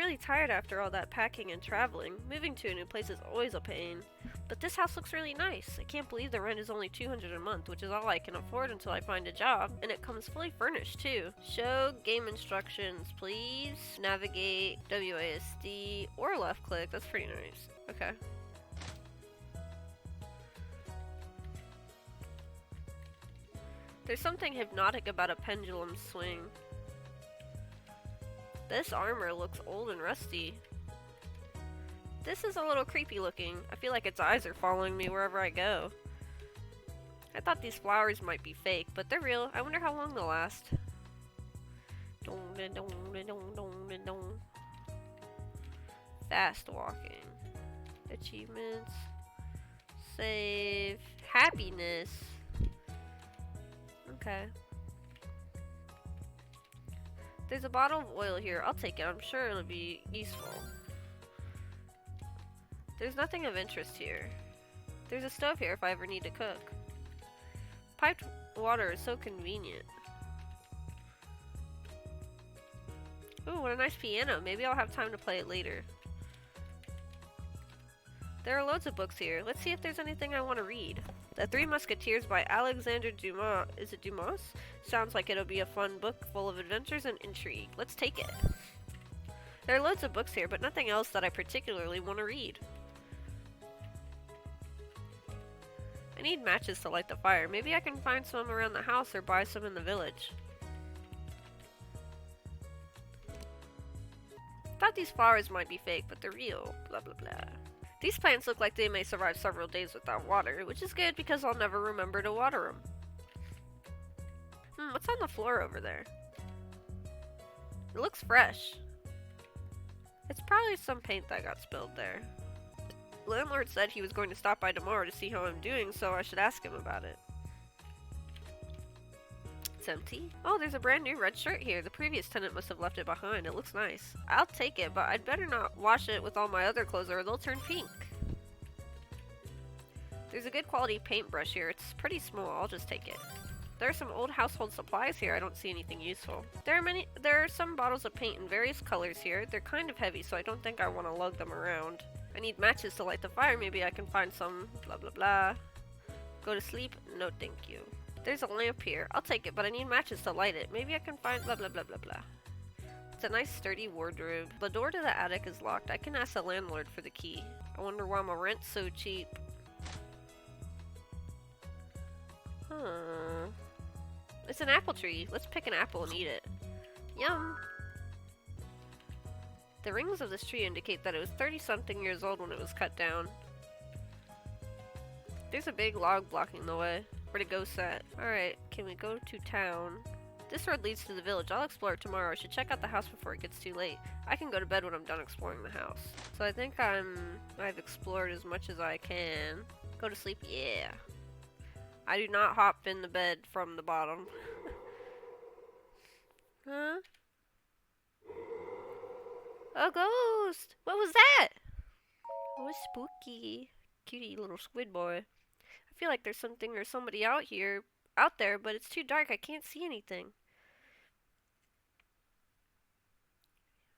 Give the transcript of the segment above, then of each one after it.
really tired after all that packing and traveling. Moving to a new place is always a pain. But this house looks really nice. I can't believe the rent is only $200 a month, which is all I can afford until I find a job. And it comes fully furnished too. Show game instructions, please. Navigate, WASD, or left click. That's pretty nice. Okay. There's something hypnotic about a pendulum swing. This armor looks old and rusty. This is a little creepy looking. I feel like its eyes are following me wherever I go. I thought these flowers might be fake, but they're real. I wonder how long they'll last. Fast walking. Achievements. Save. Happiness. Okay. There's a bottle of oil here. I'll take it. I'm sure it'll be useful. There's nothing of interest here. There's a stove here if I ever need to cook. Piped water is so convenient. Ooh, what a nice piano. Maybe I'll have time to play it later. There are loads of books here. Let's see if there's anything I want to read. The Three Musketeers by Alexandre Dumas. Is it Dumas? Sounds like it'll be a fun book full of adventures and intrigue. Let's take it. There are loads of books here, but nothing else that I particularly want to read. I need matches to light the fire. Maybe I can find some around the house or buy some in the village. Thought these flowers might be fake, but they're real. Blah blah blah. These plants look like they may survive several days without water, which is good because I'll never remember to water them. What's on the floor over there? It looks fresh. It's probably some paint that got spilled there. Landlord said he was going to stop by tomorrow to see how I'm doing, so I should ask him about it. It's empty. Oh, there's a brand new red shirt here. The previous tenant must have left it behind. It looks nice. I'll take it, but I'd better not wash it with all my other clothes or they'll turn pink. There's a good quality paintbrush here. It's pretty small. I'll just take it. There are some old household supplies here. I don't see anything useful. There are some bottles of paint in various colors here. They're kind of heavy, so I don't think I want to lug them around. I need matches to light the fire. Maybe I can find some. Blah blah blah. Go to sleep? No thank you. There's a lamp here. I'll take it, but I need matches to light it. Maybe I can find blah blah blah blah blah. It's a nice sturdy wardrobe. The door to the attic is locked. I can ask the landlord for the key. I wonder why my rent's so cheap. Huh. It's an apple tree. Let's pick an apple and eat it. Yum! The rings of this tree indicate that it was 30-something years old when it was cut down. There's a big log blocking the way. Where to go set? Alright, can we go to town? This road leads to the village. I'll explore it tomorrow. I should check out the house before it gets too late. I can go to bed when I'm done exploring the house. So I think I've explored as much as I can. Go to sleep? Yeah. I do not hop in the bed from the bottom. Huh? A ghost! What was that? Oh, spooky. Cutie little squid boy. I feel like there's something or somebody out there, but it's too dark. I can't see anything.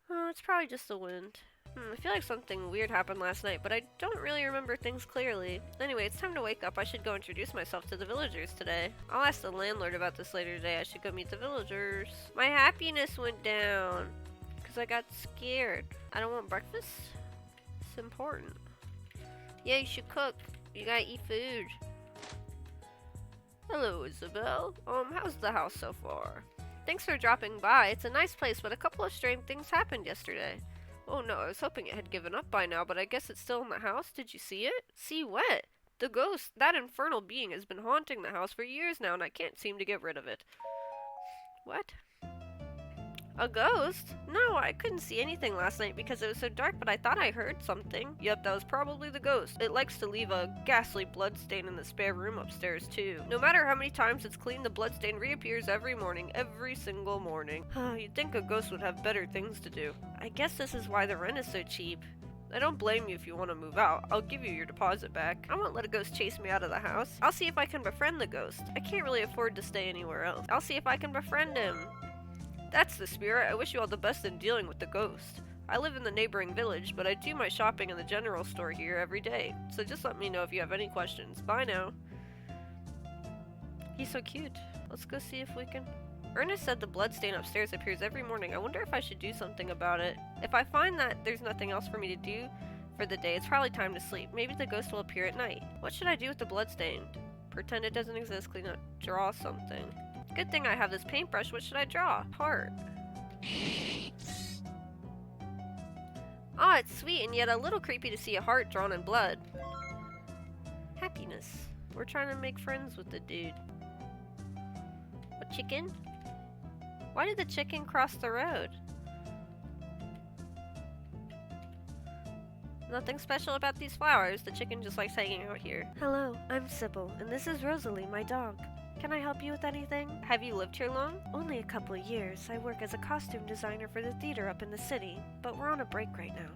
Oh, it's probably just the wind. I feel like something weird happened last night, but I don't really remember things clearly. Anyway, it's time to wake up. I should go introduce myself to the villagers today. I'll ask the landlord about this later today. I should go meet the villagers. My happiness went down because I got scared. I don't want breakfast. It's important. Yeah, you should cook. You gotta eat food. Hello, Isabel. How's the house so far? Thanks for dropping by. It's a nice place, but a couple of strange things happened yesterday. Oh no, I was hoping it had given up by now, but I guess it's still in the house. Did you see it? See what? The ghost. That infernal being has been haunting the house for years now, and I can't seem to get rid of it. What? A ghost? No, I couldn't see anything last night because it was so dark, but I thought I heard something. Yep, that was probably the ghost. It likes to leave a ghastly bloodstain in the spare room upstairs, too. No matter how many times it's cleaned, the bloodstain reappears every morning, every single morning. You'd think a ghost would have better things to do. I guess this is why the rent is so cheap. I don't blame you if you want to move out. I'll give you your deposit back. I won't let a ghost chase me out of the house. I'll see if I can befriend the ghost. I can't really afford to stay anywhere else. I'll see if I can befriend him. That's the spirit. I wish you all the best in dealing with the ghost. I live in the neighboring village, but I do my shopping in the general store here every day. So just let me know if you have any questions. Bye now. He's so cute. Let's go see if we can... Ernest said the bloodstain upstairs appears every morning. I wonder if I should do something about it. If I find that there's nothing else for me to do for the day, it's probably time to sleep. Maybe the ghost will appear at night. What should I do with the bloodstain? Pretend it doesn't exist, clean up, draw something. Good thing I have this paintbrush. What should I draw? Heart. Ah, it's sweet and yet a little creepy to see a heart drawn in blood. Happiness. We're trying to make friends with the dude. A chicken? Why did the chicken cross the road? Nothing special about these flowers. The chicken just likes hanging out here. Hello, I'm Sybil, and this is Rosalie, my dog. Can I help you with anything? Have you lived here long? Only a couple of years. I work as a costume designer for the theater up in the city, but we're on a break right now.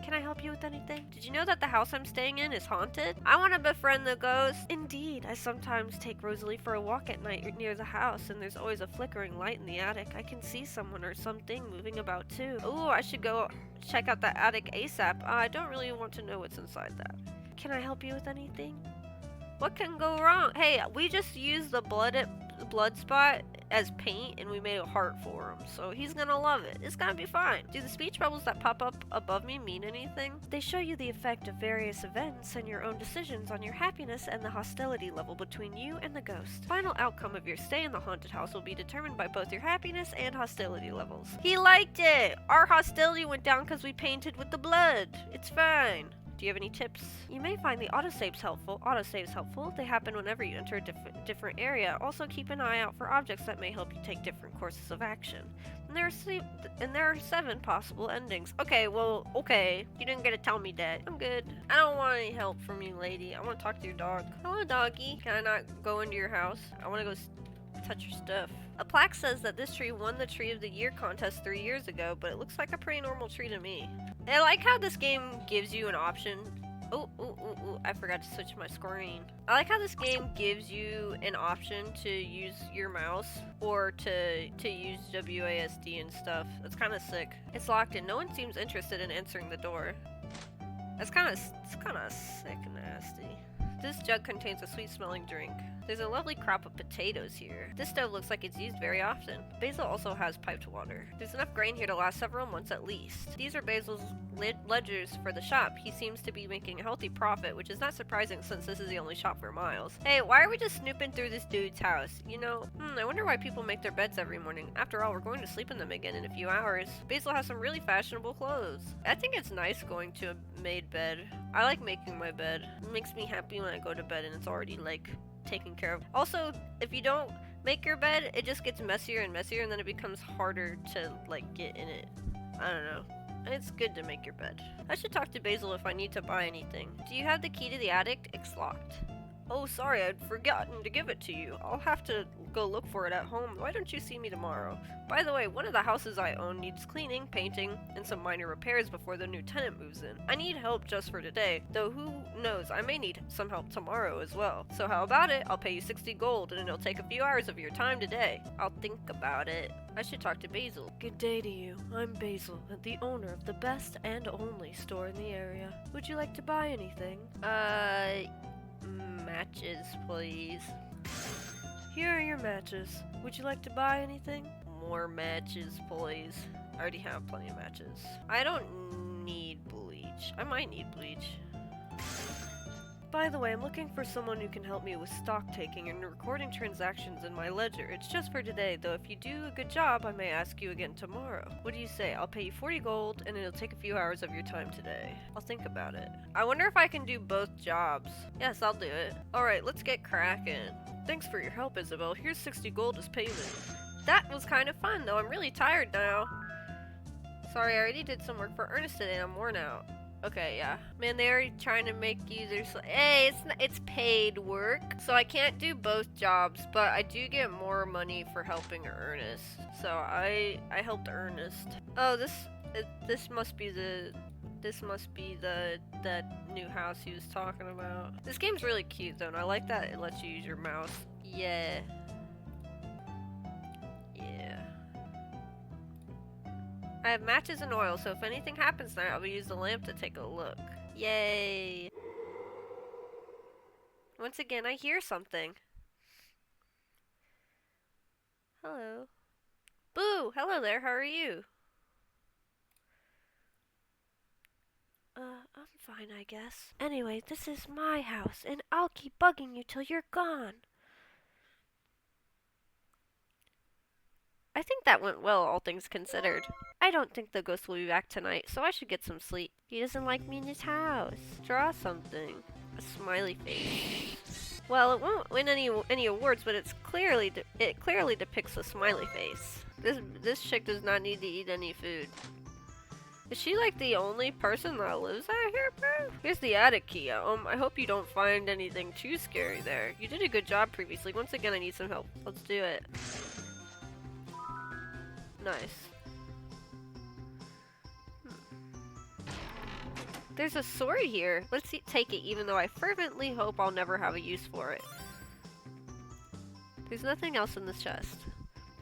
Can I help you with anything? Did you know that the house I'm staying in is haunted? I want to befriend the ghost. Indeed, I sometimes take Rosalie for a walk at night near the house, and there's always a flickering light in the attic. I can see someone or something moving about too. Ooh, I should go check out that attic ASAP. I don't really want to know what's inside that. Can I help you with anything? What can go wrong? Hey, we just used the blood spot as paint and we made a heart for him, so he's gonna love it. It's gonna be fine. Do the speech bubbles that pop up above me mean anything? They show you the effect of various events and your own decisions on your happiness and the hostility level between you and the ghost. Final outcome of your stay in the haunted house will be determined by both your happiness and hostility levels. He liked it! Our hostility went down because we painted with the blood. It's fine. Do you have any tips? You may find the autosaves helpful. They happen whenever you enter a different area. Also keep an eye out for objects that may help you take different courses of action. And there are 7 possible endings. Okay, well, okay. You didn't get to tell me that. I'm good. I don't want any help from you, lady. I want to talk to your dog. Hello, doggy. Can I not go into your house? I want to go touch your stuff. A plaque says that this tree won the Tree of the Year contest 3 years ago, but it looks like a pretty normal tree to me. I like how this game gives you an option. I forgot to switch my screen. I like how this game gives you an option to use your mouse or to use WASD and stuff. That's kind of sick. It's locked and no one seems interested in answering the door. It's kind of sick and nasty. This jug contains a sweet-smelling drink. There's a lovely crop of potatoes here. This stove looks like it's used very often. Basil also has piped water. There's enough grain here to last several months at least. These are Basil's ledgers for the shop. He seems to be making a healthy profit, which is not surprising since this is the only shop for miles. Hey, why are we just snooping through this dude's house? You know, I wonder why people make their beds every morning. After all, we're going to sleep in them again in a few hours. Basil has some really fashionable clothes. I think it's nice going to a made bed. I like making my bed. It makes me happy when I go to bed and it's already like taken care of. Also, if you don't make your bed, it just gets messier and messier and then it becomes harder to like get in it. I don't know. It's good to make your bed. I should talk to Basil if I need to buy anything. Do you have the key to the attic? It's locked. Oh, sorry, I'd forgotten to give it to you. I'll have to go look for it at home. Why don't you see me tomorrow? By the way, one of the houses I own needs cleaning, painting, and some minor repairs before the new tenant moves in. I need help just for today, though who knows, I may need some help tomorrow as well. So how about it? I'll pay you 60 gold, and it'll take a few hours of your time today. I'll think about it. I should talk to Basil. Good day to you. I'm Basil, the owner of the best and only store in the area. Would you like to buy anything? Matches, please. Here are your matches. Would you like to buy anything? More matches, please. I already have plenty of matches. I don't need bleach. I might need bleach. By the way, I'm looking for someone who can help me with stock taking and recording transactions in my ledger. It's just for today, though if you do a good job, I may ask you again tomorrow. What do you say? I'll pay you 40 gold, and it'll take a few hours of your time today. I'll think about it. I wonder if I can do both jobs. Yes, I'll do it. Alright, let's get cracking. Thanks for your help, Isabel. Here's 60 gold as payment. That was kind of fun, though. I'm really tired now. Sorry, I already did some work for Ernest today and I'm worn out. Okay, yeah. Man, they're trying to make users... Hey, it's paid work. So I can't do both jobs, but I do get more money for helping Ernest. So I helped Ernest. Oh, this must be that new house he was talking about. This game's really cute though, and I like that it lets you use your mouse. Yeah. Yeah. I have matches and oil, so if anything happens tonight, I'll use the lamp to take a look. Yay! Once again, I hear something. Hello. Boo! Hello there, how are you? I'm fine, I guess. Anyway, this is my house, and I'll keep bugging you till you're gone. I think that went well, all things considered. I don't think the ghost will be back tonight, so I should get some sleep. He doesn't like me in his house. Draw something. A smiley face. Well, it won't win any awards, but it clearly depicts a smiley face. This chick does not need to eat any food. Is she like the only person that lives out here, bro? Here's the attic key. I hope you don't find anything too scary there. You did a good job previously. Once again, I need some help. Let's do it. Nice. There's a sword here. Let's take it, even though I fervently hope I'll never have a use for it. There's nothing else in this chest.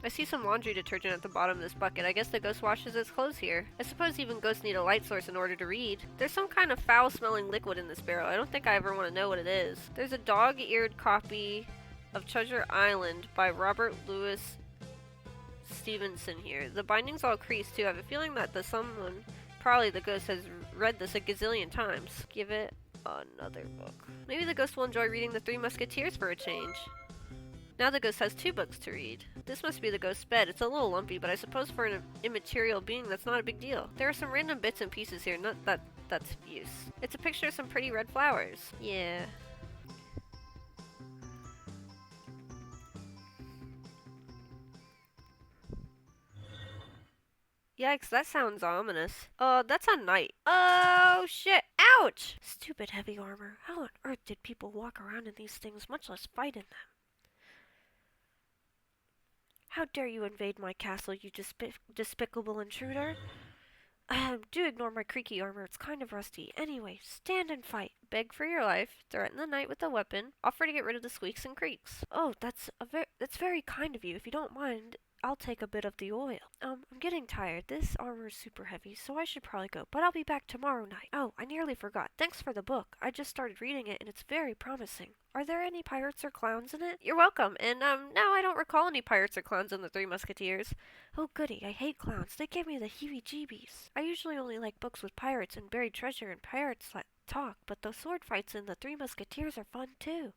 I see some laundry detergent at the bottom of this bucket. I guess the ghost washes its clothes here. I suppose even ghosts need a light source in order to read. There's some kind of foul-smelling liquid in this barrel. I don't think I ever want to know what it is. There's a dog-eared copy of Treasure Island by Robert Louis Stevenson here. The binding's all creased too. I have a feeling that someone, probably the ghost, has read this a gazillion times. Give it another book. Maybe the ghost will enjoy reading The Three Musketeers for a change. Now the ghost has 2 books to read. This must be the ghost's bed. It's a little lumpy, but I suppose for an immaterial being, that's not a big deal. There are some random bits and pieces here, not that that's use. It's a picture of some pretty red flowers. Yeah. Yikes, that sounds ominous. That's a knight. Oh, shit. Ouch! Stupid heavy armor. How on earth did people walk around in these things, much less fight in them? How dare you invade my castle, you despicable intruder? Do ignore my creaky armor, it's kind of rusty. Anyway, stand and fight. Beg for your life, threaten the knight with a weapon, offer to get rid of the squeaks and creaks. Oh, that's very kind of you. If you don't mind, I'll take a bit of the oil. I'm getting tired. This armor is super heavy, so I should probably go. But I'll be back tomorrow night. Oh, I nearly forgot. Thanks for the book. I just started reading it, and it's very promising. Are there any pirates or clowns in it? You're welcome. And, no, I don't recall any pirates or clowns in The Three Musketeers. Oh, goody. I hate clowns. They give me the heebie-jeebies. I usually only like books with pirates and buried treasure and pirates that talk, but the sword fights in The Three Musketeers are fun, too.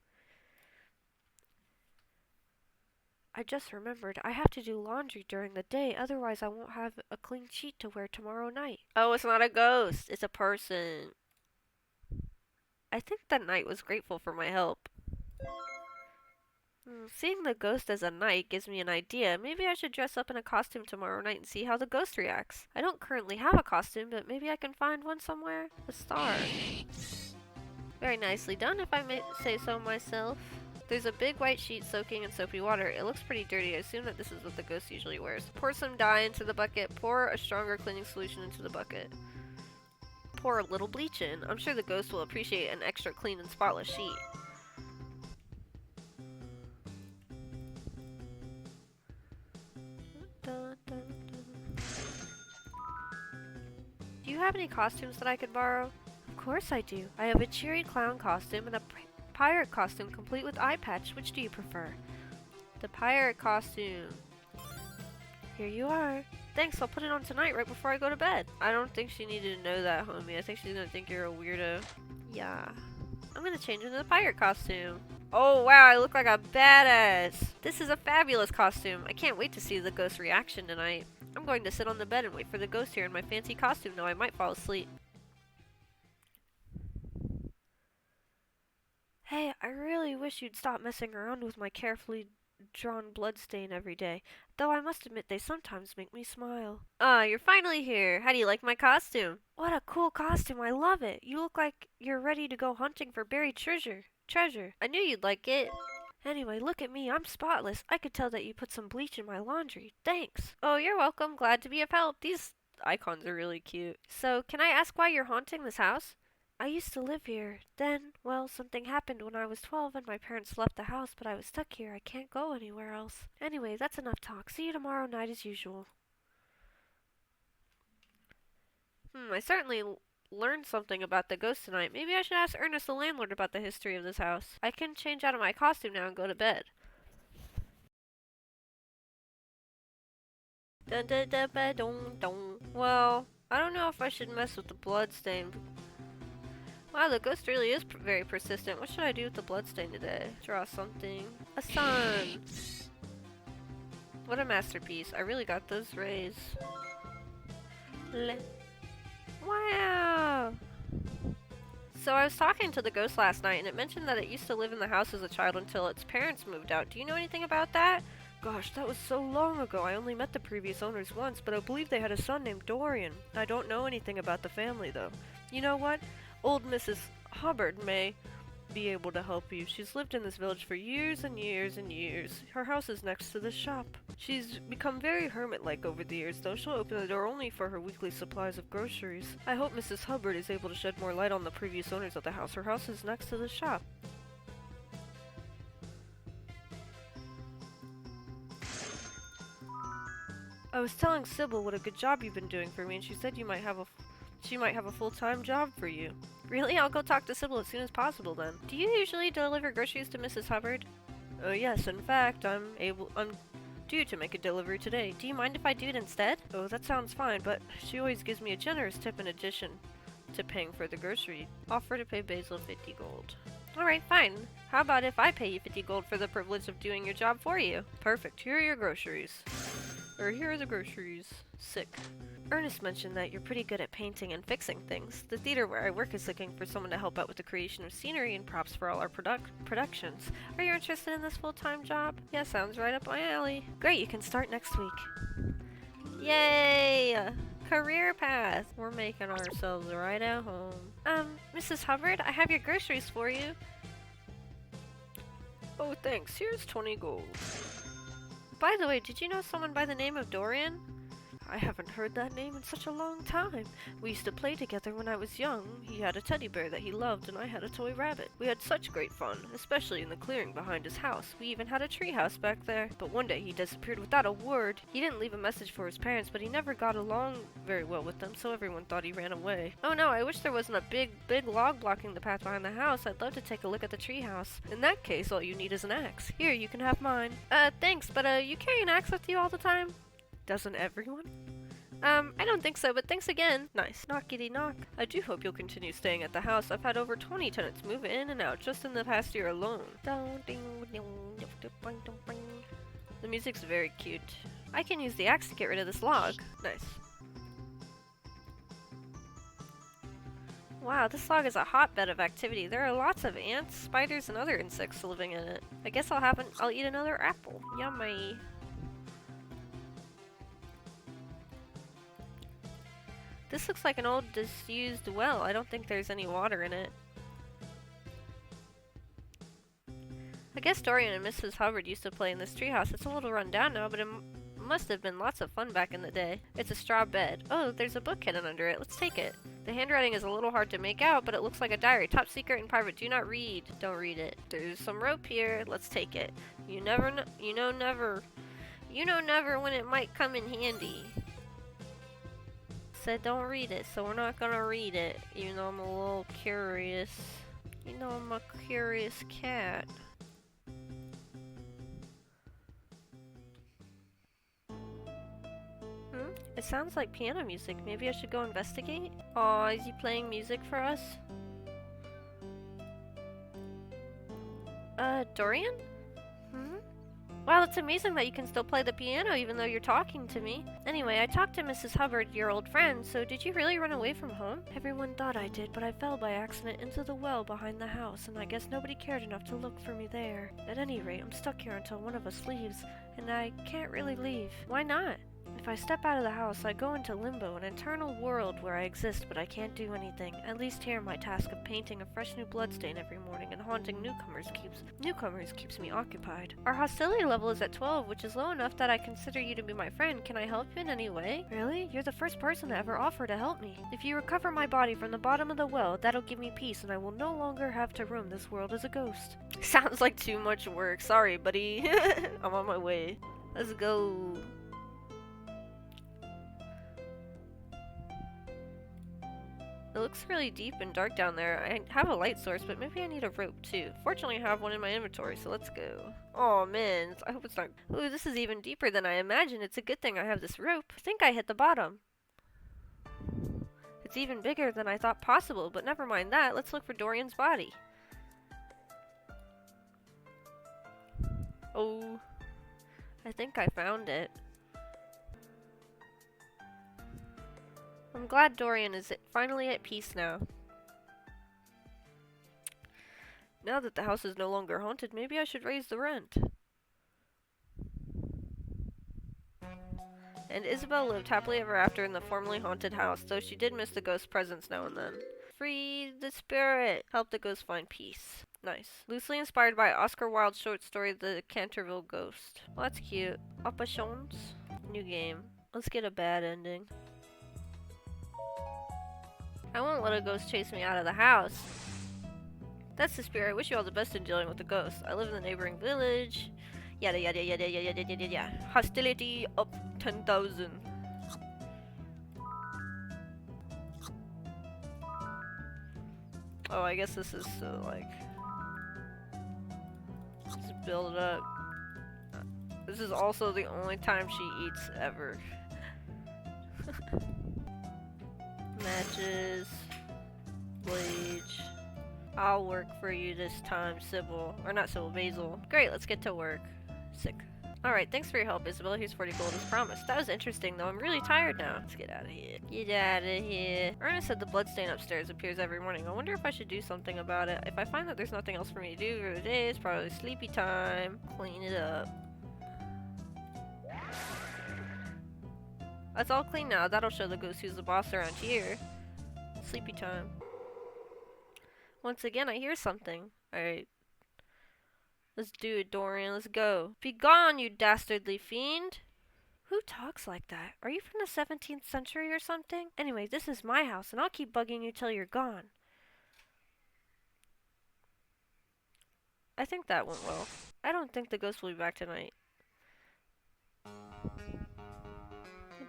I just remembered I have to do laundry during the day, otherwise I won't have a clean sheet to wear tomorrow night. Oh, it's not a ghost. It's a person. I think the knight was grateful for my help. Seeing the ghost as a knight gives me an idea. Maybe I should dress up in a costume tomorrow night and see how the ghost reacts. I don't currently have a costume, but maybe I can find one somewhere. A star. Very nicely done, if I may say so myself. There's a big white sheet soaking in soapy water. It looks pretty dirty. I assume that this is what the ghost usually wears. Pour some dye into the bucket. Pour a stronger cleaning solution into the bucket. Pour a little bleach in. I'm sure the ghost will appreciate an extra clean and spotless sheet. Dun, dun, dun. Do you have any costumes that I could borrow? Of course I do. I have a cheery clown costume and a pirate costume complete with eye patch. Which do you prefer? The pirate costume. Here you are. Thanks, I'll put it on tonight right before I go to bed. I don't think she needed to know that, homie. I think she's gonna think you're a weirdo. Yeah. I'm gonna change into the pirate costume. Oh wow, I look like a badass. This is a fabulous costume. I can't wait to see the ghost's reaction tonight. I'm going to sit on the bed and wait for the ghost here in my fancy costume, though I might fall asleep. Hey, I really wish you'd stop messing around with my carefully drawn bloodstain every day, though I must admit they sometimes make me smile. Ah, you're finally here. How do you like my costume? What a cool costume. I love it. You look like you're ready to go hunting for buried treasure. I knew you'd like it. Anyway, look at me. I'm spotless. I could tell that you put some bleach in my laundry. Thanks. Oh, you're welcome. Glad to be of help. These icons are really cute. So, can I ask why you're haunting this house? I used to live here. Then, well, something happened when I was 12 and my parents left the house, but I was stuck here. I can't go anywhere else. Anyway, that's enough talk. See you tomorrow night as usual. I certainly learned something about the ghost tonight. Maybe I should ask Ernest the landlord about the history of this house. I can change out of my costume now and go to bed. Dun dun dun ba dun dun. Well, I don't know if I should mess with the bloodstain. Wow, the ghost really is very persistent. What should I do with the bloodstain today? Draw something. A sun! What a masterpiece. I really got those rays. Wow! So I was talking to the ghost last night and it mentioned that it used to live in the house as a child until its parents moved out. Do you know anything about that? Gosh, that was so long ago. I only met the previous owners once, but I believe they had a son named Dorian. I don't know anything about the family though. You know what? Old Mrs. Hubbard may be able to help you. She's lived in this village for years and years and years. Her house is next to the shop. She's become very hermit-like over the years, though she'll open the door only for her weekly supplies of groceries. I hope Mrs. Hubbard is able to shed more light on the previous owners of the house. Her house is next to the shop. I was telling Sybil what a good job you've been doing for me, and she said she might have a full-time job for you. Really? I'll go talk to Sybil as soon as possible then. Do you usually deliver groceries to Mrs. Hubbard? Oh yes, in fact, I'm due to make a delivery today. Do you mind if I do it instead? Oh, that sounds fine, but she always gives me a generous tip in addition to paying for the grocery. Offer to pay Basil 50 gold. Alright, fine. How about if I pay you 50 gold for the privilege of doing your job for you? Perfect. Here are your groceries. Or here are the groceries. Sick. Ernest mentioned that you're pretty good at painting and fixing things. The theater where I work is looking for someone to help out with the creation of scenery and props for all our productions. Are you interested in this full-time job? Yeah, sounds right up my alley. Great, you can start next week. Yay! Career path! We're making ourselves right at home. Mrs. Hubbard, I have your groceries for you. Oh, thanks. Here's 20 gold. By the way, did you know someone by the name of Dorian? I haven't heard that name in such a long time. We used to play together when I was young. He had a teddy bear that he loved and I had a toy rabbit. We had such great fun, especially in the clearing behind his house. We even had a tree house back there. But one day he disappeared without a word. He didn't leave a message for his parents, but he never got along very well with them, so everyone thought he ran away. Oh no, I wish there wasn't a big log blocking the path behind the house. I'd love to take a look at the tree house. In that case, all you need is an axe. Here, you can have mine. Thanks, but you carry an axe with you all the time? Doesn't everyone? I don't think so, but thanks again. Nice. Knockity knock. I do hope you'll continue staying at the house. I've had over 20 tenants move in and out just in the past year alone. The music's very cute. I can use the axe to get rid of this log. Nice. Wow, this log is a hotbed of activity. There are lots of ants, spiders, and other insects living in it. I guess I'll eat another apple. Yummy. This looks like an old disused well. I don't think there's any water in it. I guess Dorian and Mrs. Hubbard used to play in this treehouse. It's a little run down now, but it must have been lots of fun back in the day. It's a straw bed. Oh, there's a book hidden under it. Let's take it. The handwriting is a little hard to make out, but it looks like a diary. Top secret and private. Do not read. Don't read it. There's some rope here. Let's take it. You know never when it might come in handy. Said don't read it, so we're not gonna read it, even though I'm a little curious. You know, I'm a curious cat. It sounds like piano music. Maybe I should go investigate? Aw, is he playing music for us? Dorian? Wow, it's amazing that you can still play the piano even though you're talking to me. Anyway, I talked to Mrs. Hubbard, your old friend, so did you really run away from home? Everyone thought I did, but I fell by accident into the well behind the house, and I guess nobody cared enough to look for me there. At any rate, I'm stuck here until one of us leaves, and I can't really leave. Why not? If I step out of the house, I go into limbo, an eternal world where I exist but I can't do anything. At least here my task of painting a fresh new bloodstain every morning and haunting newcomers keeps me occupied. Our hostility level is at 12, which is low enough that I consider you to be my friend. Can I help you in any way? Really? You're the first person to ever offer to help me. If you recover my body from the bottom of the well, that'll give me peace and I will no longer have to roam this world as a ghost. Sounds like too much work. Sorry, buddy. I'm on my way. Let's go. It looks really deep and dark down there. I have a light source, but maybe I need a rope too. Fortunately, I have one in my inventory, so let's go. Oh man, I hope it's not. Ooh, this is even deeper than I imagined. It's a good thing I have this rope. I think I hit the bottom. It's even bigger than I thought possible, but never mind that. Let's look for Dorian's body. Oh, I think I found it. I'm glad Dorian is finally at peace now. Now that the house is no longer haunted, maybe I should raise the rent. And Isabel lived happily ever after in the formerly haunted house, though she did miss the ghost's presence now and then. Free the spirit! Help the ghost find peace. Nice. Loosely inspired by Oscar Wilde's short story, The Canterville Ghost. Well, that's cute. Options? New game. Let's get a bad ending. I won't let a ghost chase me out of the house. That's the spirit. I wish you all the best in dealing with the ghost. I live in the neighboring village. Yada yada yada yada yada yada yada. Hostility up 10,000. Oh, I guess this is like... Let's build it up. This is also the only time she eats ever. Matches. Bleach. I'll work for you this time, Sybil. Or not Sybil, Basil. Great, let's get to work. Sick. Alright, thanks for your help, Isabel. Here's 40 gold as promised. That was interesting, though. I'm really tired now. Let's get out of here. Get out of here. Ernest said the bloodstain upstairs appears every morning. I wonder if I should do something about it. If I find that there's nothing else for me to do for the day, it's probably sleepy time. Clean it up. That's all clean now. That'll show the ghost who's the boss around here. Sleepy time. Once again, I hear something. Alright. Let's do it, Dorian. Let's go. Be gone, you dastardly fiend! Who talks like that? Are you from the 17th century or something? Anyway, this is my house, and I'll keep bugging you till you're gone. I think that went well. I don't think the ghost will be back tonight.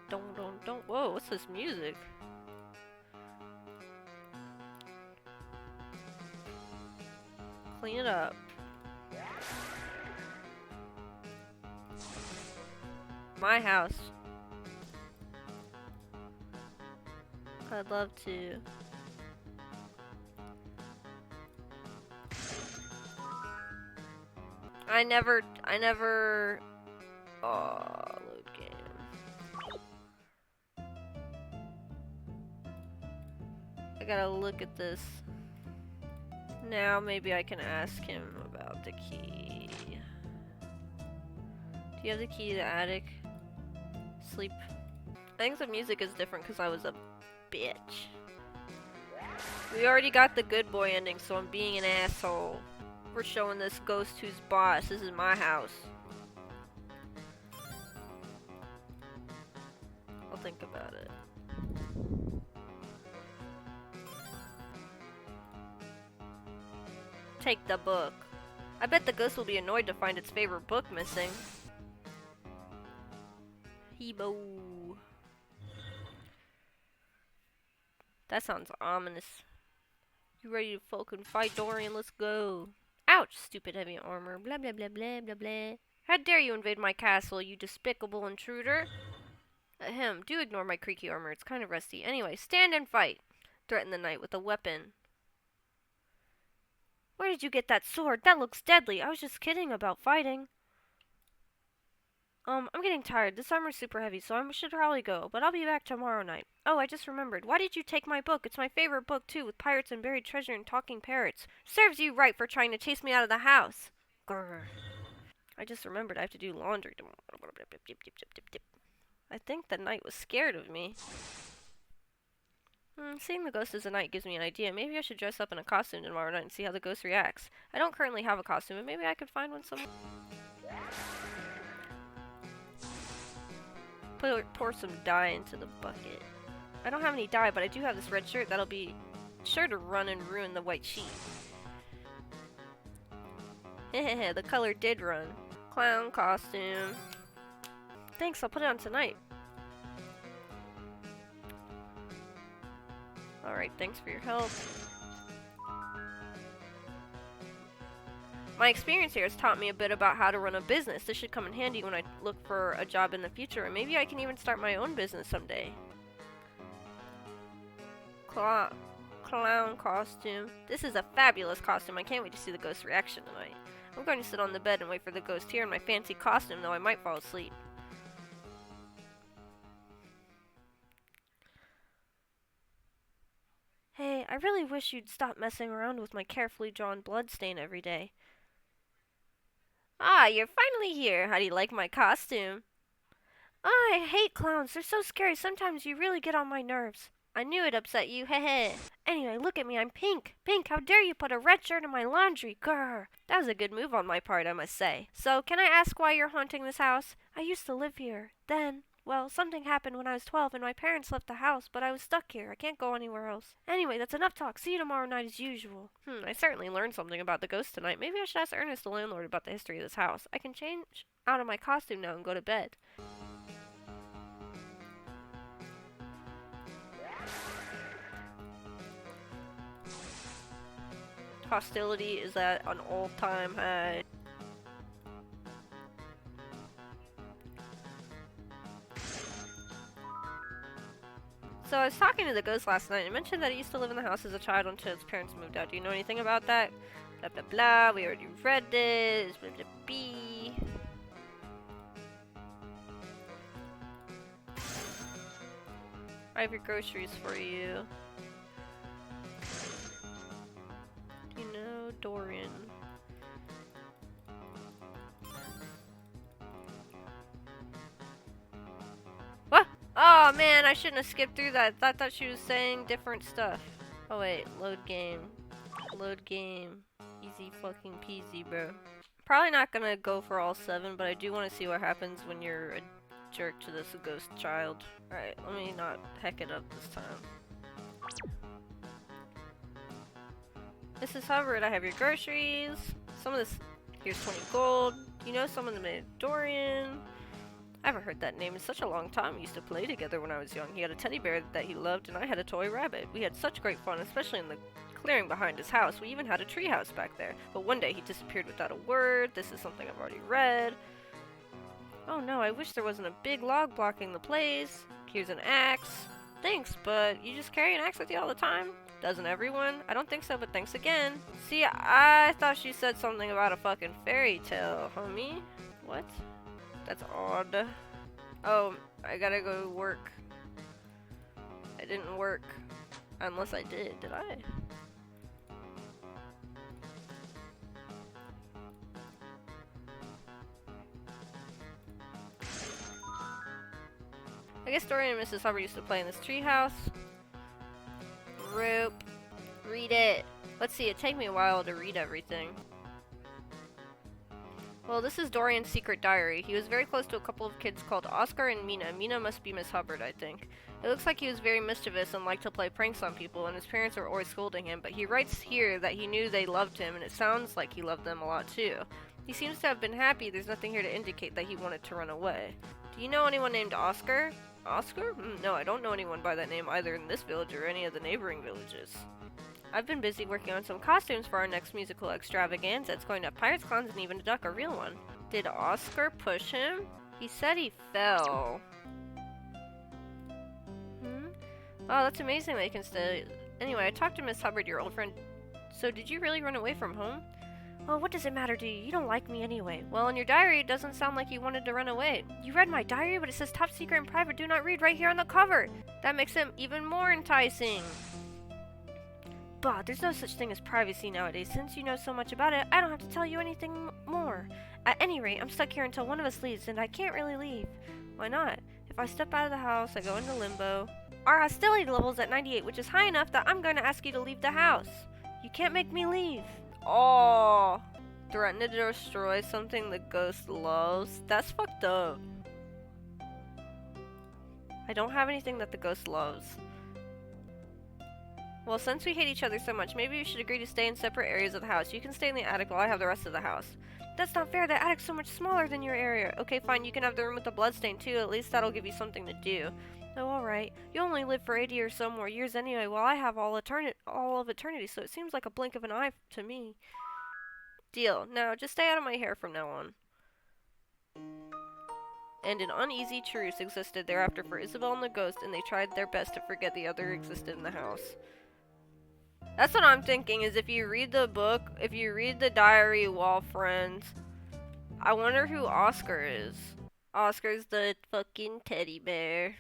Don't. Whoa, what's this music? Clean it up. My house. I'd love to. I never, load game. I gotta look at this. Now maybe I can ask him about the key. Do you have the key to the attic? Sleep. I think the music is different because I was a bitch. We already got the good boy ending, so I'm being an asshole. We're showing this ghost who's boss. This is my house. I'll think about it. Take the book. I bet the ghost will be annoyed to find its favorite book missing. Hebo. That sounds ominous. You ready to fucking fight, Dorian? Let's go. Ouch, stupid heavy armor. Blah blah blah blah blah blah. How dare you invade my castle, you despicable intruder? Ahem, do ignore my creaky armor. It's kind of rusty. Anyway, stand and fight. Threaten the knight with a weapon. Where did you get that sword? That looks deadly. I was just kidding about fighting. I'm getting tired. This armor's super heavy, so I should probably go. But I'll be back tomorrow night. Oh, I just remembered. Why did you take my book? It's my favorite book, too, with pirates and buried treasure and talking parrots. Serves you right for trying to chase me out of the house. Grr. I just remembered I have to do laundry tomorrow. I think the knight was scared of me. Seeing the ghost as a knight gives me an idea. Maybe I should dress up in a costume tomorrow night and see how the ghost reacts. I don't currently have a costume, but maybe I could find one somewhere. Pour some dye into the bucket. I don't have any dye, but I do have this red shirt that'll be sure to run and ruin the white sheet. Hehehe, the color did run. Clown costume. Thanks, I'll put it on tonight. Alright, thanks for your help. My experience here has taught me a bit about how to run a business. This should come in handy when I look for a job in the future, and maybe I can even start my own business someday. Clown costume. This is a fabulous costume. I can't wait to see the ghost's reaction tonight. I'm going to sit on the bed and wait for the ghost here in my fancy costume, though I might fall asleep. Hey, I really wish you'd stop messing around with my carefully drawn bloodstain every day. Ah, you're finally here. How do you like my costume? Ah, I hate clowns. They're so scary. Sometimes you really get on my nerves. I knew it upset you. Heh. Anyway, look at me. I'm pink. Pink, how dare you put a red shirt in my laundry? Grr. That was a good move on my part, I must say. So, can I ask why you're haunting this house? I used to live here. Then, well, something happened when I was 12 and my parents left the house, but I was stuck here. I can't go anywhere else. Anyway, that's enough talk. See you tomorrow night as usual. I certainly learned something about the ghost tonight. Maybe I should ask Ernest, the landlord, about the history of this house. I can change out of my costume now and go to bed. Hostility is at an all-time high. So I was talking to the ghost last night and it mentioned that he used to live in the house as a child until his parents moved out. Do you know anything about that? Blah blah blah, we already read this, blah blah blah. I have your groceries for you. You know, Dorian. What? Oh man, I shouldn't have skipped through that. I thought she was saying different stuff. Oh wait, load game. Load game. Easy fucking peasy, bro. Probably not gonna go for all 7, but I do want to see what happens when you're a jerk to this ghost child. Alright, let me not heck it up this time. Mrs. Hubbard, I have your groceries. Some of this, here's 20 gold. You know someone that made Dorian. I haven't heard that name in such a long time. We used to play together when I was young. He had a teddy bear that he loved, and I had a toy rabbit. We had such great fun, especially in the clearing behind his house. We even had a tree house back there. But one day he disappeared without a word. This is something I've already read. Oh no, I wish there wasn't a big log blocking the place. Here's an axe. Thanks, but you just carry an axe with you all the time? Doesn't everyone? I don't think so, but thanks again. See, I thought she said something about a fucking fairy tale, homie. What? That's odd. Oh, I gotta go work. I didn't work. Unless I did. Did I? I guess Dorian and Mrs. Hubbard used to play in this treehouse. Rope. Read it. Let's see, it'd take me a while to read everything. Well, this is Dorian's secret diary. He was very close to a couple of kids called Oscar and Mina. Mina must be Miss Hubbard, I think. It looks like he was very mischievous and liked to play pranks on people, and his parents were always scolding him, but he writes here that he knew they loved him, and it sounds like he loved them a lot too. He seems to have been happy. There's nothing here to indicate that he wanted to run away. Do you know anyone named Oscar? Oscar? No, I don't know anyone by that name either in this village or any of the neighboring villages. I've been busy working on some costumes for our next musical extravaganza. It's going to have pirates, clowns, and even a duck, a real one. Did Oscar push him? He said he fell. Oh, that's amazing that you can stay. Anyway, I talked to Miss Hubbard, your old friend. So did you really run away from home? Well, what does it matter to you? You don't like me anyway. Well, in your diary, it doesn't sound like you wanted to run away. You read my diary, but it says top secret and private, do not read right here on the cover. That makes it even more enticing. Bah, there's no such thing as privacy nowadays. Since you know so much about it, I don't have to tell you anything more. At any rate, I'm stuck here until one of us leaves, and I can't really leave. Why not? If I step out of the house, I go into limbo. Our hostility level is at 98, which is high enough that I'm going to ask you to leave the house. You can't make me leave. Oh, threaten to destroy something the ghost loves? That's fucked up. I don't have anything that the ghost loves. Well, since we hate each other so much, maybe we should agree to stay in separate areas of the house. You can stay in the attic while I have the rest of the house. That's not fair. The attic's so much smaller than your area. Okay, fine. You can have the room with the bloodstain, too. At least that'll give you something to do. Oh, alright. You only live for 80 or so more years anyway, while I have all of eternity, so it seems like a blink of an eye to me. Deal. Now, just stay out of my hair from now on. And an uneasy truce existed thereafter for Isabel and the ghost, and they tried their best to forget the other existed in the house. That's what I'm thinking, is if you read the book, if you read the diary while friends, I wonder who Oscar is. Oscar's the fucking teddy bear.